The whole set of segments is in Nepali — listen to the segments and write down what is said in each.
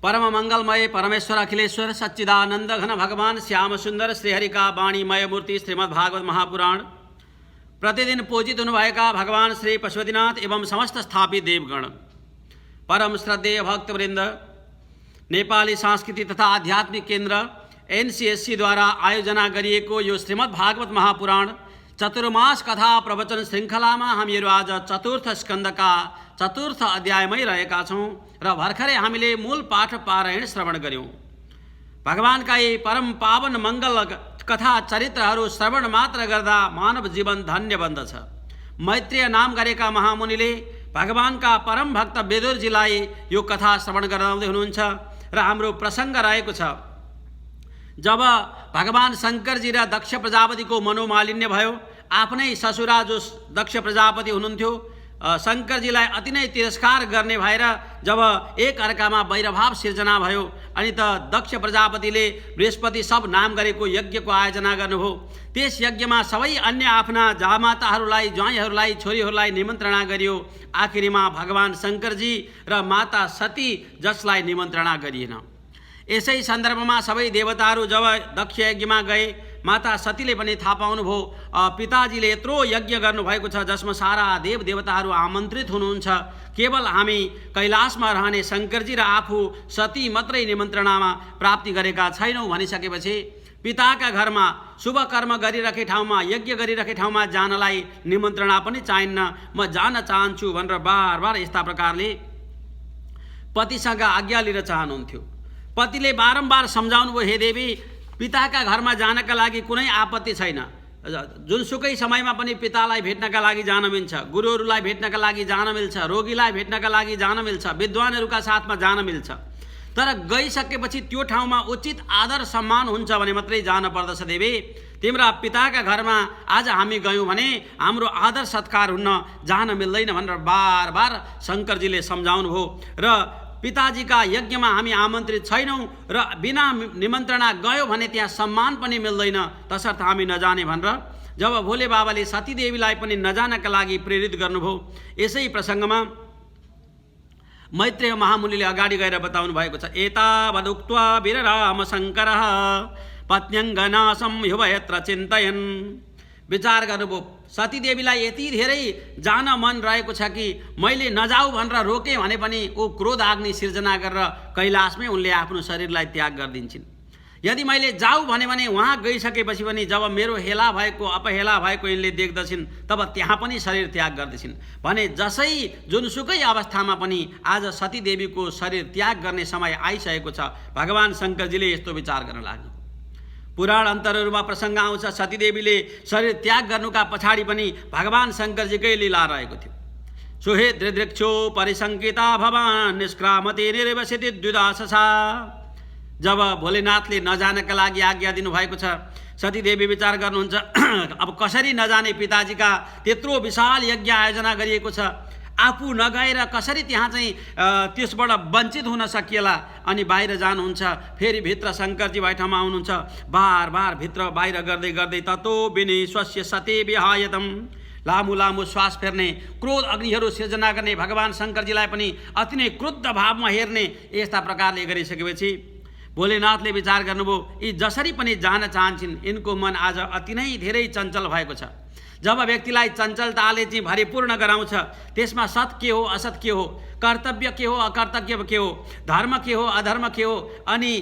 परम मंगलमय परमेश्वर अखिलेश्वर सच्चिदानंद घन भगवान श्याम सुंदर श्रीहरि का वाणीमय मूर्ति श्रीमद् भागवत महापुराण प्रतिदिन पूजित हुनुभएका भगवान श्री पशुपतिनाथ एवं समस्त स्थापित देवगण, परम श्रद्धेय भक्तवृंद, नेपाली सांस्कृतिक तथा आध्यात्मिक केन्द्र एनसीएससी द्वारा आयोजना गरिएको यो श्रीमद् भागवत महापुराण चतुर्मास कथा प्रवचन श्रृङ्खलामा हामीहरू आज चतुर्थ स्कन्धका चतुर्थ अध्यायमै रहेका छौँ र भर्खरै हामीले मूल पाठ पारायण श्रवण गर्यौँ। भगवानका यी परम पावन मङ्गल कथा चरित्रहरू श्रवण मात्र गर्दा मानव जीवन धन्य बन्दछ। मैत्रेय नाम गरेका महामुनिले भगवानका परम भक्त विदुरजीलाई यो कथा श्रवण गराउँदै हुनुहुन्छ र हाम्रो प्रसङ्ग रहेको छ जब भगवान शङ्करजी र दक्ष प्रजापतिको मनोमालिन्य भयो। आफ्नै ससुरा जो दक्ष प्रजापति हुनुहुन्थ्यो शङ्करजीलाई अति नै तिरस्कार गर्ने भएर जब एक अर्कामा वैरभाव सिर्जना भयो अनि त दक्ष प्रजापतिले बृहस्पति सब नाम गरेको यज्ञको आयोजना गर्नुभयो। त्यस यज्ञमा सबै अन्य आफ्ना जामाताहरूलाई, ज्वाइँहरूलाई, छोरीहरूलाई निमन्त्रणा गरियो। आखिरीमा भगवान शङ्करजी र माता सती जसलाई निमन्त्रणा गरिएन। यसै सन्दर्भमा सबै देवताहरू जब दक्ष यज्ञमा गए, माता सतीले पनि थाहा पाउनुभयो पिताजीले यत्रो यज्ञ गर्नुभएको छ जसमा सारा देव देवताहरू आमन्त्रित हुनुहुन्छ, केवल हामी कैलाशमा रहने शङ्करजी र आफू सती मात्रै निमन्त्रणामा प्राप्ति गरेका छैनौँ भनिसकेपछि पिताका घरमा शुभ कर्म गरिरहे ठाउँमा, यज्ञ गरिरहे ठाउँमा जानलाई निमन्त्रणा पनि चाहिन्न, म जान चाहन्छु भनेर बार बार यस्ता प्रकारले पतिसँग आज्ञा लिन चाहनुहुन्थ्यो। पतिले बारम्बार सम्झाउनु भयो, हे देवी, पिताका घरमा जानका लागि कुनै आपत्ति छैन, जुनसुकै समयमा पनि पितालाई भेट्नका लागि जान मिल्छ, गुरुहरूलाई भेट्नका लागि जान मिल्छ, रोगीलाई भेट्नका लागि जान मिल्छ, विद्वानहरूका साथमा जान मिल्छ, तर गइसकेपछि त्यो ठाउँमा उचित आदर सम्मान हुन्छ भने मात्रै जान पर्दछ। देवी, तिम्रा पिताका घरमा आज हामी गयौँ भने हाम्रो आदर सत्कार हुन्न, जान मिल्दैन भनेर बार बार शङ्करजीले सम्झाउनु भयो र पिताजीका यज्ञमा हामी आमन्त्रित छैनौँ र बिना निमन्त्रणा गयो भने त्यहाँ सम्मान पनि मिल्दैन, तसर्थ हामी नजाने भनेर जब भोले बाबाले सतीदेवीलाई पनि नजानका लागि प्रेरित गर्नुभयो। यसै प्रसङ्गमा मैत्रेय महामुनिले अगाडि गएर बताउनु भएको छ। एतावदुक्त्वा वीरराम शङ्करः पत्न्यङ्गनाशं युवयत्र चिन्तयन्। विचार गर्नुभयो, सतीदेवीलाई यति धेरै जान मन रहेको छ कि मैले नजाऊ भनेर रोकेँ भने पनि ऊ क्रोध आग्नि सिर्जना गरेर कैलाशमै उनले आफ्नो शरीरलाई त्याग गरिदिन्छन्। यदि मैले जाऊ भने वहाँ गइसकेपछि पनि जब मेरो हेला भएको अपहेला भएको यिनले देख्दछन् तब त्यहाँ पनि शरीर त्याग गर्दछन् भने जसै जुनसुकै अवस्थामा पनि आज सतीदेवीको शरीर त्याग गर्ने समय आइसकेको छ। भगवान शङ्करजीले यस्तो विचार गर्न लाग्नु। पुराण अन्तरहरूमा प्रसङ्ग आउँछ, सतीदेवीले शरीर त्याग गर्नुका पछाडि पनि भगवान शङ्करजीकै लीला रहेको थियो। सुहे दृदृक्षो परिसङ्किता भवान् निष्क्रामति निर्वसिति द्विदाससा। जब भोलेनाथले नजानका लागि आज्ञा दिनुभएको छ, सतीदेवी विचार गर्नुहुन्छ अब कसरी नजाने, पिताजीका त्यत्रो विशाल यज्ञ आयोजना गरिएको छ, आफू नगएर कसरी त्यहाँ चाहिँ त्यसबाट वञ्चित हुन सकिएला। अनि बाहिर जानुहुन्छ, फेरि भित्र शङ्करजी बैठामा आउनुहुन्छ, बार बार भित्र बाहिर गर्दै गर्दै ततो विनि स्वस्य सते विहायतम, लामो लामो श्वास फेर्ने, क्रोध अग्निहरू सिर्जना गर्ने, भगवान शङ्करजीलाई पनि अति नै क्रुद्ध भावमा हेर्ने, यस्ता प्रकारले गरिसकेपछि भोलेनाथले विचार गर्नुभयो यी जसरी पनि जान चाहन्छन्, यिनको मन आज अति नै धेरै चञ्चल भएको छ। जब व्यक्तिलाई चञ्चलताले चाहिँ भरिपूर्ण गराउँछ त्यसमा सत के हो असत के हो, कर्तव्य के हो अकर्तव्य के हो, धर्म के हो अधर्म के हो, अनि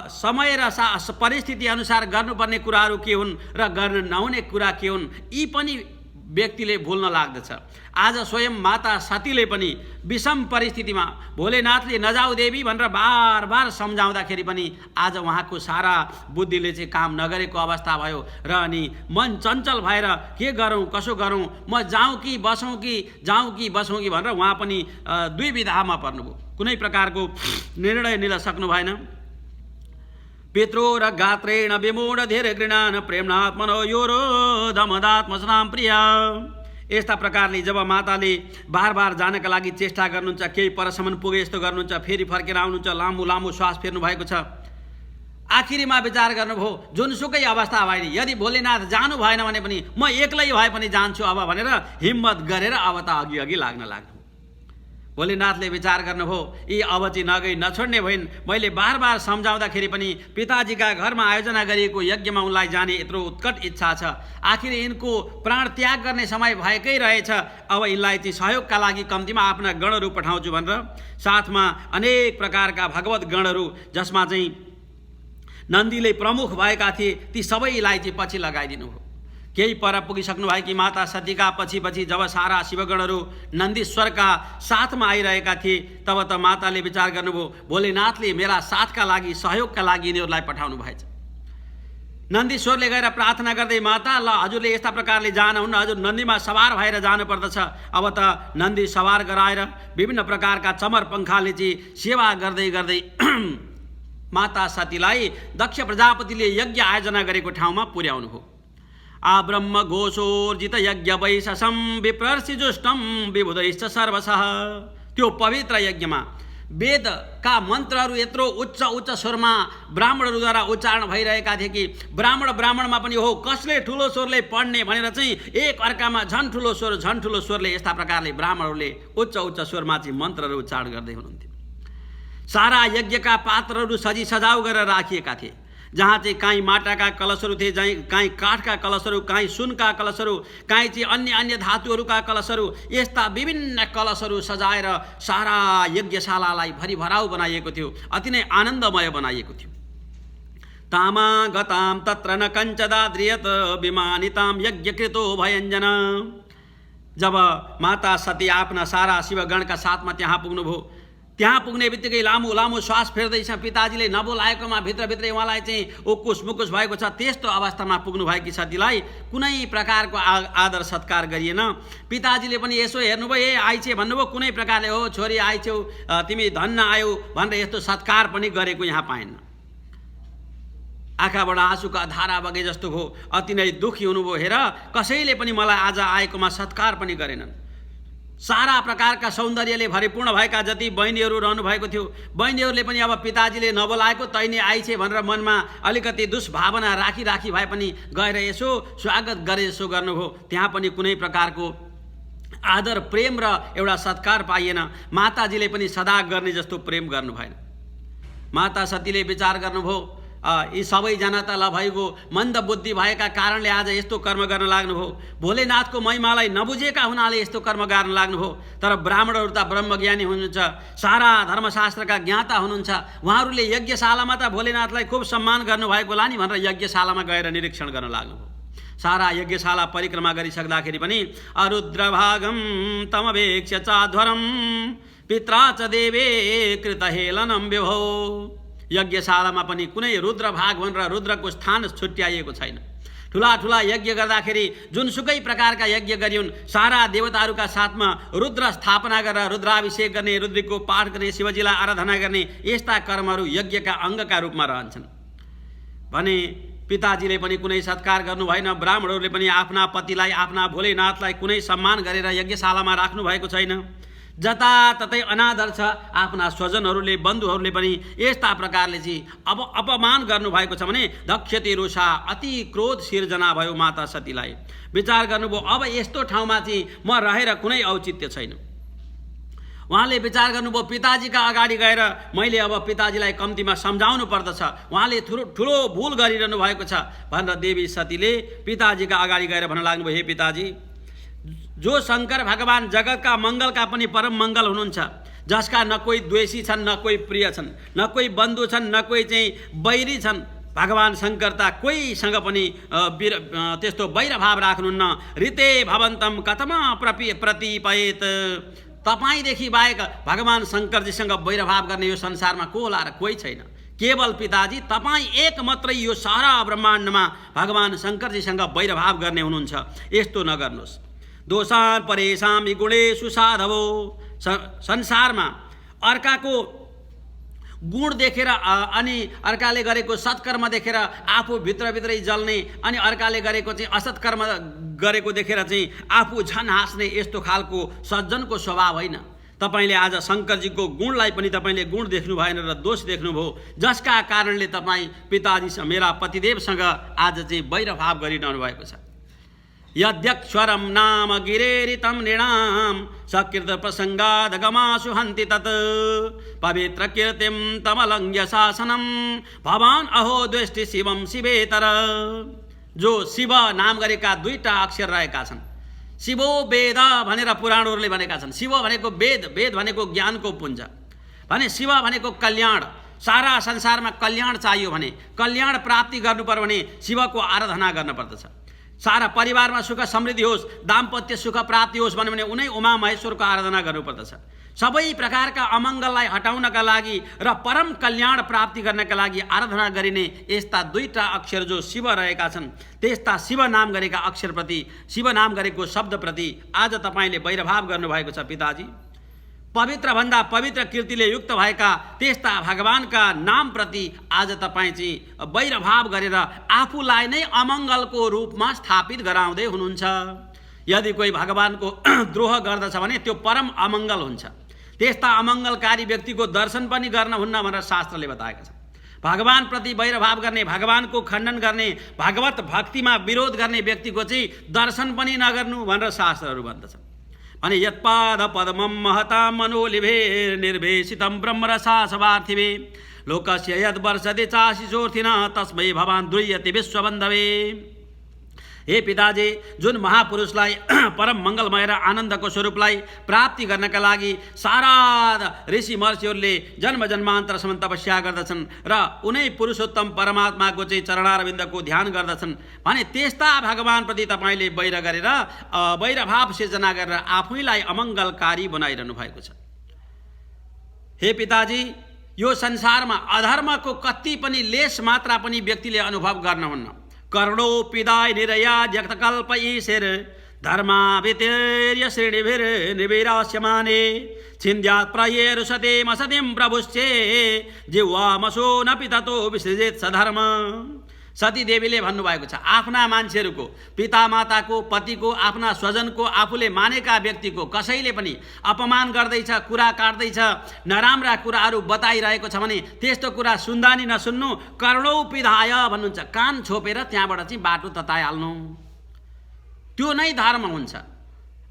समय र परिस्थिति अनुसार गर्नुपर्ने कुराहरू के हुन् र गर्न नहुने कुरा के हुन्, यी पनि व्यक्तिले भुल्न लाग्दछ। आज स्वयं माता सतीले पनि विषम परिस्थितिमा भोलेनाथले नजाऊ देवी भनेर बार बार सम्झाउँदाखेरि पनि आज उहाँको सारा बुद्धिले चाहिँ काम नगरेको अवस्था भयो र अनि मन चञ्चल भएर के गरौँ कसो गरौँ, म जाउँ कि बसौँ कि जाउँ कि बसौँ कि भनेर उहाँ पनि दुविधामा पर्नुभयो। कुनै प्रकारको निर्णय लिन सक्नु भएन। पित्रो र गात्रेण विमूढ धीर गृणान प्रेमनात्मनो योरो दमदात्मसनाम प्रिया। यस्ता प्रकारले जब माताले बार बार जानका लागि चेष्टा गर्नुहुन्छ, केही परसम्म पुगे यस्तो गर्नुहुन्छ, फेरि फर्केर आउनुहुन्छ, लामो लामो श्वास फेर्नु भएको छ। आखिरीमा विचार गर्नुभयो जुनसुकै अवस्था भए नि यदि भोलेनाथ जानु भएन भने पनि म एक्लै भए पनि जान्छु अब भनेर हिम्मत गरेर अब त अघि अघि लाग्न लाग्नु। भोलेनाथले विचार गर्नुभयो यी अब चाहिँ नगई नछोड्ने भइन्। मैले बार बार सम्झाउँदाखेरि पनि पिताजीका घरमा आयोजना गरिएको यज्ञमा उनलाई जाने यत्रो उत्कट इच्छा छ। आखिर यिनको प्राण त्याग गर्ने समय भएकै रहेछ। अब यिनलाई चाहिँ सहयोगका लागि कम्तीमा आफ्ना गणहरू पठाउँछु भनेर साथमा अनेक प्रकारका भगवत गणहरू जसमा चाहिँ नन्दीले प्रमुख भएका थिए ती सबैलाई चाहिँ पछि लगाइदिनु हो। केही पर पुगिसक्नु भएकी माता सतीका पछि पछि जब सारा शिवगणहरू नन्दीश्वरका साथमा आइरहेका थिए तब त माताले विचार गर्नुभयो भोलेनाथले मेरा साथका लागि सहयोगका लागि यिनीहरूलाई पठाउनु भएछ। नन्दीश्वरले गएर प्रार्थना गर्दै माता ल हजुरले यस्ता प्रकारले जानुहुन्न, हजुर नन्दीमा सवार भएर जानुपर्दछ। अब त नन्दी सवार गराएर विभिन्न प्रकारका चमर पङ्खाले चाहिँ सेवा गर्दै गर्दै माता सतीलाई दक्ष प्रजापतिले यज्ञ आयोजना गरेको ठाउँमा पुर्याउनु हो। आ ब्रह्म घोषोर्जित यज्ञ वैशसं विप्रर्षिजुष्टं विबुधैश्च सर्वशः। त्यो पवित्र यज्ञमा वेदका मन्त्रहरू यत्रो उच्च उच्च स्वरमा ब्राह्मणहरूद्वारा उच्चारण भइरहेका थिए कि ब्राह्मणमा पनि हो कसले ठुलो स्वरले पढ्ने भनेर चाहिँ एक अर्कामा झन् ठुलो स्वरले यस्ता प्रकारले ब्राह्मणहरूले उच्च उच्च स्वरमा चाहिँ मन्त्रहरू उच्चारण गर्दै हुनुहुन्थ्यो। सारा यज्ञका पात्रहरू सजी सजाउ गरेर राखिएका थिए, जहाँ चाहिँ काहीँ माटाका कलशहरू थिए, काहीँ काठका कलशहरू, काहीँ सुनका कलशहरू, काहीँ चाहिँ अन्य अन्य धातुहरूका कलशहरू, यस्ता विभिन्न कलशहरू सजाएर सारा यज्ञशालालाई भरिभराउ बनाइएको थियो। अति नै आनन्दमय बनाइएको थियो। तामा गताम तत्र न कञ्चदाद्रियत विमानितां यज्ञकृतो भयञ्जन। जब माता सती आफ्ना सारा शिवगणका साथमा त्यहाँ पुग्नुभयो, त्यहाँ पुग्ने बित्तिकै लामो लामो श्वास फेर्दैछ। पिताजीले नबोलाएकोमा भित्रभित्रै उहाँलाई चाहिँ उक्कुस मुकुस भएको छ। त्यस्तो अवस्थामा पुग्नु भएकी सतीलाई कुनै प्रकारको आदर सत्कार गरिएन। पिताजीले पनि यसो हेर्नुभयो, ए आइछे भन्नुभयो, कुनै प्रकारले हो छोरी आइछौ तिमी धन्न आयौ भनेर यस्तो सत्कार पनि गरेको यहाँ पाएन। आँखाबाट आँसुका धारा बगे जस्तो भयो। अति नै दुखी हुनुभयो। हेर कसैले पनि मलाई आज आएकोमा सत्कार पनि गरेनन्। सारा प्रकारका सौन्दर्यले भरिपूर्ण भएका जति बहिनीहरू रहनु भएको थियो, बहिनीहरूले पनि अब पिताजीले नबोलाएको तैनी आइछे भनेर मनमा अलिकति दुष्भावना राखी भए पनि गएर यसो स्वागत गरे जसो गर्नुभयो। त्यहाँ पनि कुनै प्रकारको आदर प्रेम र एउटा सत्कार पाइएन। माताजीले पनि सदा गर्ने जस्तो प्रेम गर्नु भएन। माता सतीले विचार गर्नुभयो यी सबैजना त ल भइगयो, मन्द बुद्धि भएका कारणले आज यस्तो कर्म गर्न लाग्नुभयो। भोलेनाथको महिमालाई नबुझेका हुनाले यस्तो कर्म गर्न लाग्नुभयो। तर ब्राह्मणहरू त ब्रह्मज्ञानी हुनुहुन्छ, सारा धर्मशास्त्रका ज्ञाता हुनुहुन्छ। उहाँहरूले यज्ञशालामा त भोलेनाथलाई खूब सम्मान गर्नुभएको होला नि भनेर यज्ञशालामा गएर निरीक्षण गर्न लाग्नुभयो। सारा यज्ञशाला परिक्रमा गरिसक्दाखेरि पनि अरुद्रभागम तमवेक्ष्य चाध्वरम पित्रा च देवे कृतहेलनम विभो। यज्ञशालामा पनि कुनै रुद्र भाग भनेर रुद्रको स्थान छुट्याइएको छैन। ठुला ठुला यज्ञ गर्दाखेरि जुनसुकै प्रकारका यज्ञ गरिउन्, सारा देवताहरूका साथमा रुद्र स्थापना गरेर रुद्राभिषेक गर्ने, रुद्रको पाठ गर्ने, शिवजीलाई आराधना गर्ने यस्ता कर्महरू यज्ञका अङ्गका रूपमा रहन्छन् भने पिताजीले पनि कुनै सत्कार गर्नु भएन। ब्राह्मणहरूले पनि आफ्ना पतिलाई, आफ्ना भोलेनाथलाई कुनै सम्मान गरेर यज्ञशालामा राख्नु भएको छैन। जताततै अनादर छ। आफ्ना स्वजनहरूले, बन्धुहरूले पनि यस्ता प्रकारले चाहिँ अब अपमान गर्नुभएको छ भने दक्षते रुषा अति क्रोध सिर्जना भयो माता सतीलाई। विचार गर्नुभयो अब यस्तो ठाउँमा चाहिँ म रहेर कुनै औचित्य छैन। उहाँले विचार गर्नुभयो पिताजीका अगाडि गएर मैले अब पिताजीलाई कम्तीमा सम्झाउनु पर्दछ, उहाँले ठुलो भुल गरिरहनु भएको छ भनेर देवी सतीले पिताजीका अगाडि गएर भन्न लाग्नुभयो, हे पिताजी, जो शङ्कर भगवान जगतका मङ्गलका पनि परम मङ्गल हुनुहुन्छ, जसका न कोही द्वेषी छन्, न कोही प्रिय छन्, न कोही बन्धु छन्, न कोही चाहिँ बैरी छन्। भगवान शङ्कर त कोहीसँग पनि त्यस्तो वैरभाव राख्नुहुन्न। ऋते भवन्तम कथमा प्रतिपयेत। तपाईँदेखि बाहेक भगवान शङ्करजीसँग वैरभाव गर्ने यो संसारमा को होला र कोही छैन। केवल पिताजी तपाईँ एक मात्रै यो सारा ब्रह्माण्डमा भगवान शङ्करजीसँग वैरभाव गर्ने हुनुहुन्छ। यस्तो नगर्नुहोस्। दोषान् परेषां गुणेषु साधवो। संसारमा अर्काको गुण देखेर अनि अर्काले गरेको सत्कर्म देखेर आफू भित्रभित्रै जल्ने अनि अर्काले गरेको चाहिँ असत्कर्म गरेको देखेर चाहिँ आफू झन् हाँस्ने यस्तो खालको सज्जनको स्वभाव होइन। तपाईँले आज शङ्करजीको गुणलाई पनि तपाईँले गुण देख्नु भएन र दोष देख्नुभयो, जसका कारणले तपाईँ पिताजीसँग, मेरा पतिदेवसँग आज चाहिँ वैरभाव गरिरहनु भएको छ। यद्यक्षरं नाम गिरेरितं नृणां सकृत प्रसंगादगमासु हन्ति तत् पवित्र कीर्तिं तमलङ्घ्य शासनं भवान् अहो द्वेष्टि शिवं शिवेतर। जो शिव नाम गरेका दुईटा अक्षर रहेका छन्, शिवो वेद भनेर पुराणहरूले भनेका छन्। शिव भनेको वेद, वेद भनेको ज्ञानको पुञ्ज भने, शिव भनेको कल्याण। सारा संसारमा कल्याण चाहियो भने, कल्याण प्राप्ति गर्नुपर्यो भने शिवको आराधना गर्नुपर्दछ। सारा परिवारमा सुख समृद्धि होस्, दाम्पत्य सुख प्राप्ति होस् भने उनै उमा महेश्वरको आराधना गर्नुपर्दछ। सबै प्रकारका अमङ्गललाई हटाउनका लागि र परम कल्याण प्राप्ति गर्नका लागि आराधना गरिने यस्ता दुईटा अक्षर जो शिव रहेका छन्, त्यस्ता शिव नाम गरेका अक्षरप्रति, शिव नाम गरेको शब्दप्रति आज तपाईँले वैरभाव गर्नुभएको छ पिताजी। पवित्र भन्दा पवित्र कीर्तिले युक्त भएका त्यस्ता भगवानका नामप्रति आज तपाईँ चाहिँ वैरभाव गरेर आफूलाई नै अमङ्गलको रूपमा स्थापित गराउँदै हुनुहुन्छ। यदि कोही भगवानको द्रोह गर्दछ भने त्यो परम अमङ्गल हुन्छ। त्यस्ता अमङ्गलकारी व्यक्तिको दर्शन पनि गर्न हुन्न भनेर शास्त्रले बताएका छन्। भगवानप्रति वैरभाव गर्ने, भगवानको खण्डन गर्ने, भागवत भक्तिमा विरोध गर्ने व्यक्तिको चाहिँ दर्शन पनि नगर्नु भनेर शास्त्रहरू भन्दछन्। अनि यत्पाद पद्मं महतां मनोलिभेर निर्भेसितं ब्रह्मरसासवार्थिवे लोकस्य यद्वर्षदे चाशिशोर्थिनः तस्मै भवान् द्रुह्यते विश्वबन्धवे। हे पिताजी, जुन महापुरुषलाई परम मङ्गलमय र आनन्दको स्वरूपलाई प्राप्ति गर्नका लागि सारा ऋषि महर्षिहरूले जन्म जन्मान्तरसम्म तपस्या गर्दछन् र उनै पुरुषोत्तम परमात्माको चाहिँ चरणारविन्दको ध्यान गर्दछन् भने त्यस्ता भगवानप्रति तपाईँले वैर गरेर वैरभाव सिर्जना गरेर आफैलाई अमङ्गलकारी बनाइरहनु भएको छ। हे पिताजी, यो संसारमा अधर्मको कति पनि लेस मात्रा पनि व्यक्तिले अनुभव गर्नुहुन्न। कर्णोपिदाय निरयाद्यक्तकल्प ईशिर धर्माभितिर्य श्रेणिभिर निविरास्यमाने छिन्द्यात् प्रयेरुषते मसतिं प्रभुश्चे जिह्वामसो नपि ततो विसृजेत् सधर्म। सती देवीले भन्नुभएको छ, आफ्ना मान्छेहरूको, पितामाताको, पतिको, आफ्ना स्वजनको, आफूले मानेका व्यक्तिको कसैले पनि अपमान गर्दैछ, कुरा काट्दैछ, नराम्रा कुराहरू बताइरहेको छ भने त्यस्तो कुरा सुन्दा नि नसुन्नु, कर्णौ पिधाय भन्नुहुन्छ, कान छोपेर त्यहाँबाट चाहिँ बाटो तताइहाल्नु। त्यो नै धर्म हुन्छ।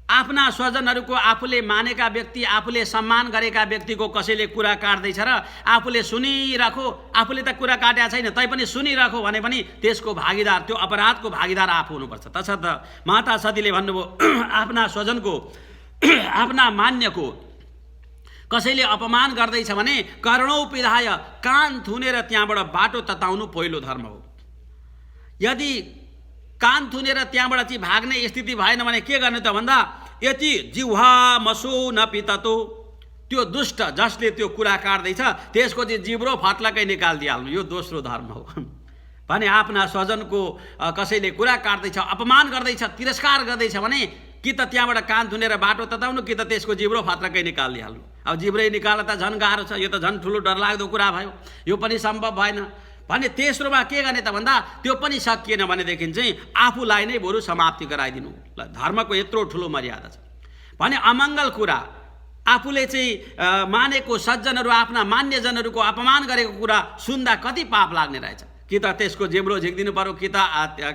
आफ्ना स्वजनहरूको, आफूले मानेका व्यक्ति, आफूले सम्मान गरेका व्यक्तिको कसैले कुरा काट्दैछ र आफूले सुनिराखो, आफूले त कुरा काटेका छैन तैपनि सुनिराखो भने पनि त्यसको भागीदार, त्यो अपराधको भागीदार आफू हुनुपर्छ। तसर्थ माता सतीले भन्नुभयो, आफ्ना स्वजनको, आफ्ना मान्यको कसैले अपमान गर्दैछ भने कर्णौ पिधाय, कान थुनेर त्यहाँबाट बाटो तताउनु पहिलो धर्म हो। यदि कान थुनेर त्यहाँबाट चाहिँ भाग्ने स्थिति भएन भने के गर्ने त भन्दा यति जिह्वा मसो नपि ततो, त्यो दुष्ट जसले त्यो कुरा काट्दैछ त्यसको चाहिँ जिब्रो फट्लकै निकालिदिइहाल्नु, यो दोस्रो धर्म हो। भने आफ्ना स्वजनको कसैले कुरा काट्दैछ, अपमान गर्दैछ, तिरस्कार गर्दैछ भने कि त त्यहाँबाट कान थुनेर बाटो तताउनु कि त त्यसको जिब्रो फट्लकै निकालिदिइहाल्नु। अब जिब्रै निकाल्न त झन् गाह्रो छ, यो त झन् ठुलो डरलाग्दो कुरा भयो, यो पनि सम्भव भएन भने तेस्रोमा के गर्ने त भन्दा त्यो पनि सकिएन भनेदेखि चाहिँ आफूलाई नै बरु समाप्ति गराइदिनु। धर्मको यत्रो ठुलो मर्यादा छ भने अमङ्गल कुरा, आफूले चाहिँ मानेको सज्जनहरू, आफ्ना मान्यजनहरूको अपमान गरेको कुरा सुन्दा कति पाप लाग्ने रहेछ। कि त त्यसको जिब्रो झिक्दिनु पर्यो, कि त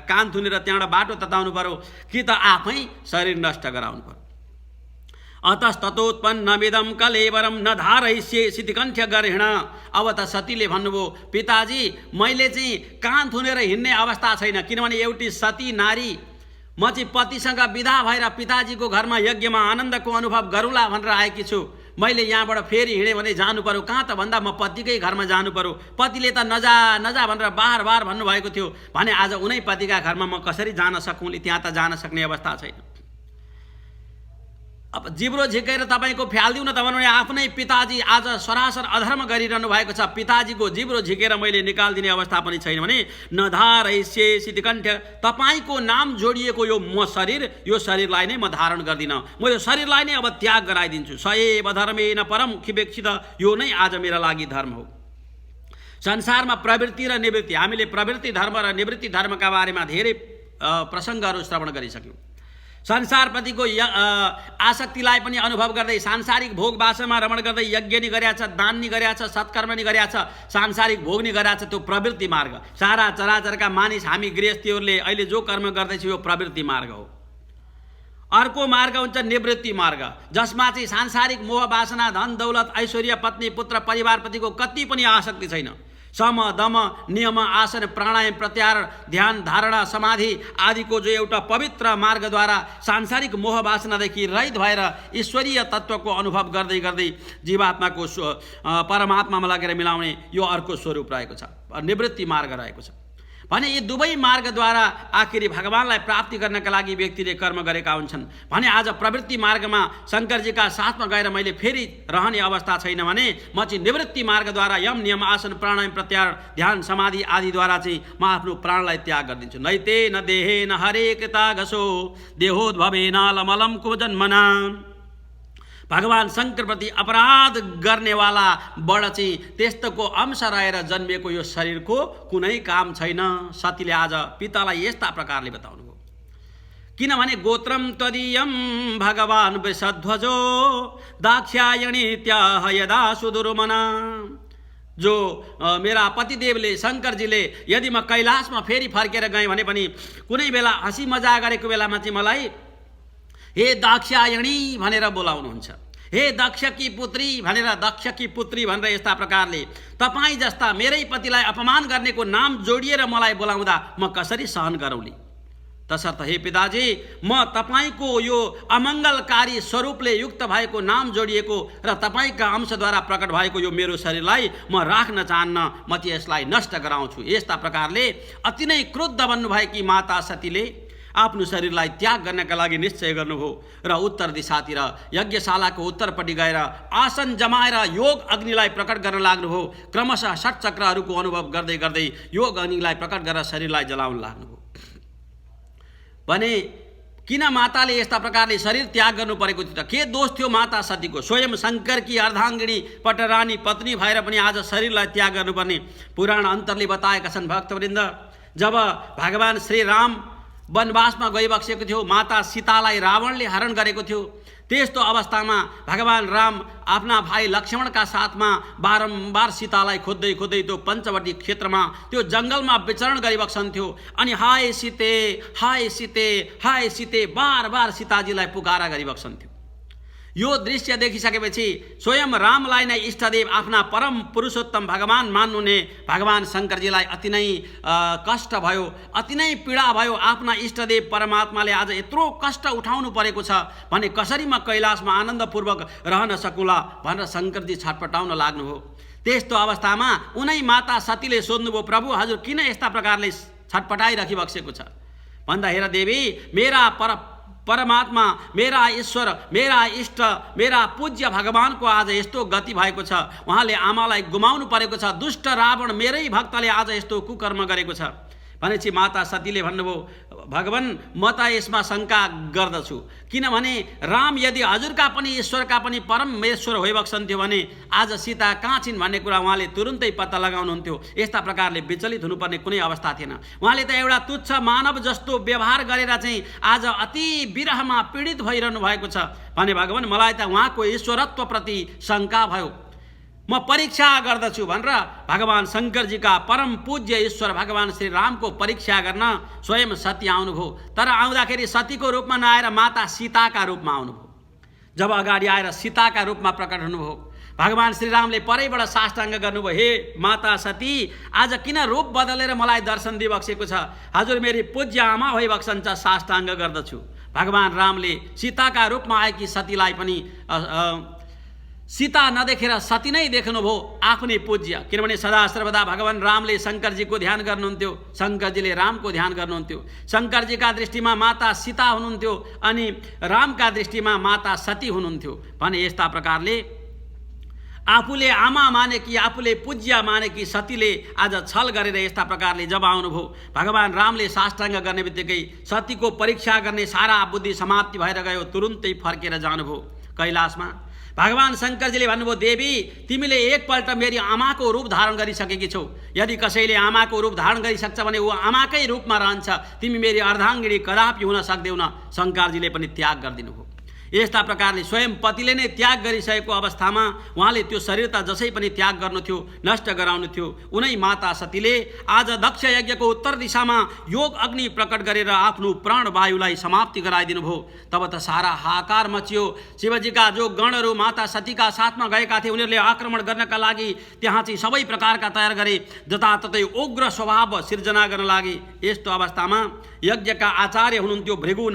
कान थुनेर त्यहाँबाट बाटो तताउनु पर्यो, कि त आफै शरीर नष्ट गराउनु पर्यो। अतस्ततोत्पन्नमिदं कलेवरं न धारयिष्ये सितिकण्ठ्य गर्हिण। अब त सतीले भन्नुभयो, पिताजी मैले चाहिँ कान थुनेर हिँड्ने अवस्था छैन, किनभने एउटी सती नारी, म चाहिँ पतिसँग विदा भएर पिताजीको घरमा यज्ञमा आनन्दको अनुभव गरौँला भनेर आएकी छु। मैले यहाँबाट फेरि हिँडेँ भने जानु पर्यो कहाँ त भन्दा म पतिकै घरमा जानु पर्यो। पतिले त नजा नजा भनेर बार बार भन्नुभएको थियो भने आज उनै पतिका घरमा म कसरी जान सकौँली, त्यहाँ त जान सक्ने अवस्था छैन। अब जिब्रो झिकेर तपाईँको फ्याल्दिउँ न त भन्नु, आफ्नै पिताजी आज सरासर अधर्म गरिरहनु भएको छ, पिताजीको जिब्रो झिकेर मैले निकालिदिने अवस्था पनि छैन भने नधारयिष्ये सितिकण्ठ्य, तपाईँको नाम जोडिएको यो म शरीर, यो शरीरलाई नै म धारण गर्दिनँ, म यो शरीरलाई नै अब त्याग गराइदिन्छु। सएव धर्मेण परम खिवेक्षित, यो नै आज मेरा लागि धर्म हो। संसारमा प्रवृत्ति र निवृत्ति, हामीले प्रवृत्ति धर्म र निवृत्ति धर्मका बारेमा धेरै प्रसङ्गहरू श्रवण गरिसक्यौँ। संसारप्रतिको आसक्तिलाई पनि अनुभव गर्दै, सांसारिक भोगवासमा रमण गर्दै यज्ञ नि गरेका छ, दान नि गरेका छ, सत्कर्म नि गरेका छ, सांसारिक भोग नि गरेका छ, त्यो प्रवृत्ति मार्ग। सारा चराचरका मानिस हामी गृहस्थीहरूले अहिले जो कर्म गर्दैछौँ यो प्रवृत्ति मार्ग हो। अर्को मार्ग हुन्छ निवृत्ति मार्ग, जसमा चाहिँ सांसारिक मोह वासना धन दौलत ऐश्वर्य पत्नी पुत्र परिवारप्रतिको कति पनि आसक्ति छैन। सम दम नियम आसन प्राणायाम प्रत्याहार ध्यान धारणा समाधि आदिको जो एउटा पवित्र मार्गद्वारा सांसारिक मोह वासनादेखि रहित भएर ईश्वरीय तत्त्वको अनुभव गर्दै गर्दै जीवात्माको परमात्मामा लगेर मिलाउने यो अर्को स्वरूप रहेको छ, निवृत्ति मार्ग रहेको छ। भने यी दुवै मार्गद्वारा आखिरी भगवानलाई प्राप्ति गर्नका लागि व्यक्तिले कर्म गरेका हुन्छन् भने आज प्रवृत्ति मार्गमा शङ्करजीका साथमा गएर मैले फेरि रहने अवस्था छैन भने म चाहिँ निवृत्ति मार्गद्वारा यम नियम आसन प्राणायाम प्रत्याहार ध्यान समाधि आदिद्वारा चाहिँ म आफ्नो प्राणलाई त्याग गरिदिन्छु। नैते न देहे न हरे कृता घसो देहोद्भवेन लमलम को जन्मना। भगवान शङ्करप्रति अपराध गर्नेवाला बड चाहिँ त्यस्तोको अंश रहेर जन्मिएको यो शरीरको कुनै काम छैन। सतीले आज पितालाई यस्ता प्रकारले बताउनुभयो। किनभने गोत्रम त्वदीयम भगवान वृषध्वजो दाक्षायणी त्याह यदा सुदुर्मना। जो मेरा पतिदेवले शङ्करजीले यदि म कैलाशमा फेरि फर्केर गएँ भने पनि कुनै बेला हँसी मजाक गरेको बेलामा चाहिँ मलाई हे दाक्षायणी भनेर बोलाउनुहुन्छ, हे दक्षकी पुत्री भनेर, दक्षकी पुत्री भनेर यस्ता प्रकारले तपाईँ जस्ता मेरै पतिलाई अपमान गर्नेको नाम जोडिएर मलाई बोलाउँदा म कसरी सहन गरौँली। तसर्थ हे पिताजी म तपाईँको यो अमङ्गलकारी स्वरूपले युक्त भएको नाम जोडिएको र तपाईँका अंशद्वारा प्रकट भएको यो मेरो शरीरलाई म राख्न चाहन्न, म चाहिँ यसलाई नष्ट गराउँछु। यस्ता प्रकारले अति नै क्रुद्ध बन्नुभएकी माता सतीले आफ्नो शरीरलाई त्याग गर्नका लागि निश्चय गर्नुभयो र उत्तर दिशातिर यज्ञशालाको उत्तरपट्टि गएर आसन जमाएर योग अग्निलाई प्रकट गर्न लाग्नुभयो। क्रमशः षट चक्रहरूको अनुभव गर्दै गर्दै योग अग्निलाई प्रकट गरेर शरीरलाई जलाउन लाग्नुभयो। भने किन माताले यस्ता प्रकारले शरीर त्याग गर्नु परेको थियो त? के दोष थियो माता सतीको? स्वयं शङ्करकी अर्धाङ्गिनी पटरानी पत्नी भएर पनि आज शरीरलाई त्याग गर्नुपर्ने पुराण अन्तरले बताएका छन्। भक्तवृन्द, जब भगवान श्री राम वनवासमा गइबसेको थियो, माता सीतालाई रावणले हरण गरेको थियो, त्यस्तो अवस्थामा भगवान राम आफ्ना भाइ लक्ष्मणका साथमा बारम्बार सीतालाई खोज्दै खोज्दै त्यो पञ्चवटी क्षेत्रमा त्यो जङ्गलमा विचरण गरिबक्सन्थ्यो। अनि हाय सीते हाय सीते हाय सीते बार बार सीताजीलाई पुकारा गरिबक्सन्थ्यो। यो दृश्य देखिसकेपछि स्वयं रामलाई नै इष्टदेव आफ्ना परम पुरुषोत्तम भगवान मान्नुहुने भगवान शङ्करजीलाई अति नै कष्ट भयो, अति नै पीडा भयो। आफ्ना इष्टदेव परमात्माले आज यत्रो कष्ट उठाउनु परेको छ भने कसरी म कैलाशमा आनन्दपूर्वक रहन सकुला भनेर शङ्करजी छटपटाउन लाग्नुभयो। त्यस्तो अवस्थामा उनै माता सतीले सोध्नुभयो, प्रभु हजुर किन यस्ता प्रकारले छटपटाइराखिबक्सेको छ भन्दा, हेर देवी, मेरा परमात्मा मेरा ईश्वर मेरा इष्ट मेरा पूज्य भगवानको आज यस्तो गति भएको छ, उहाँले आमालाई गुमाउनु परेको छ, दुष्ट रावण मेरै भक्तले आज यस्तो कुकर्म गरेको छ भनेपछि माता सतीले भन्नुभयो, भगवान म त यसमा शङ्का गर्दछु। किनभने राम यदि हजुरका पनि ईश्वरका पनि परमेश्वर होइबक्सन्थ्यो भने आज सीता कहाँ छिन् भन्ने कुरा उहाँले तुरुन्तै पत्ता लगाउनुहुन्थ्यो। यस्ता प्रकारले विचलित हुनुपर्ने कुनै अवस्था थिएन। उहाँले त एउटा तुच्छ मानव जस्तो व्यवहार गरेर चाहिँ आज अति विरहमा पीडित भइरहनु भएको छ भने भगवान मलाई त उहाँको ईश्वरत्वप्रति शङ्का भयो, म परीक्षा गर्दछु भनेर भगवान शङ्करजीका परम पूज्य ईश्वर भगवान श्री रामको परीक्षा गर्न स्वयं सती आउनुभयो। तर आउँदाखेरि सतीको रूपमा नआएर माता सीताका रूपमा आउनुभयो। जब अगाडि आएर सीताका रूपमा प्रकट हुनुभयो, भगवान श्रीरामले परैबाट साष्टाङ्ग गर्नुभयो, हे माता सती आज किन रूप बदलेर मलाई दर्शन दिइबक्सेको छ? हजुर मेरी पूज्य आमा होइबक्सन्छ, साष्टाङ्ग गर्दछु। भगवान रामले सीताका रूपमा आएकी सतीलाई पनि सीता नदेखेर सती नै देख्नुभयो आफ्नै पूज्य। किनभने सदा सर्वदा भगवान रामले शङ्करजीको ध्यान गर्नुहुन्थ्यो, शङ्करजीले रामको ध्यान गर्नुहुन्थ्यो। शङ्करजीका दृष्टिमा माता सीता हुनुहुन्थ्यो अनि रामका दृष्टिमा माता सती हुनुहुन्थ्यो भने यस्ता प्रकारले आफूले आमा मानेकी आफूले पूज्य मानेकी सतीले आज छल गरेर यस्ता प्रकारले जब आउनुभयो, भगवान रामले साष्टाङ्ग गर्ने बित्तिकै सतीको परीक्षा गर्ने सारा बुद्धि समाप्ति भएर गयो। तुरुन्तै फर्केर जानुभयो कैलाशमा। भगवान शङ्करजीले भन्नुभयो, देवी तिमीले एकपल्ट मेरी आमाको रूप धारण गरिसकेकी छौ, यदि कसैले आमाको रूप धारण गरिसक्छ भने ऊ आमाकै रूपमा रहन्छ, तिमी मेरी अर्धाङ्गिनी कदापि हुन सक्दैनौ। शङ्करजीले पनि त्याग गरिदिनुभयो। यस्ता प्रकारले स्वयं पतिले नै त्याग गरिसकेको अवस्थामा उहाँले त्यो शरीर त जसै पनि त्याग गर्नु थियो, नष्ट गराउनु थियो। उनै माता सतीले आज दक्ष यज्ञको उत्तर दिशामा योग अग्नि प्रकट गरेर आफ्नो प्राणवायुलाई समाप्ति गराइदिनु भयो। तब त सारा हाहाकार मचियो। शिवजीका जो गणहरू माता सतीका साथमा गएका थिए उनीहरूले आक्रमण गर्नका लागि त्यहाँ चाहिँ सबै प्रकारका तयार गरे, जताततै उग्र स्वभाव सिर्जना गर्न लागे। यस्तो अवस्थामा यज्ञका आचार्य हुनुहुन्थ्यो भृगु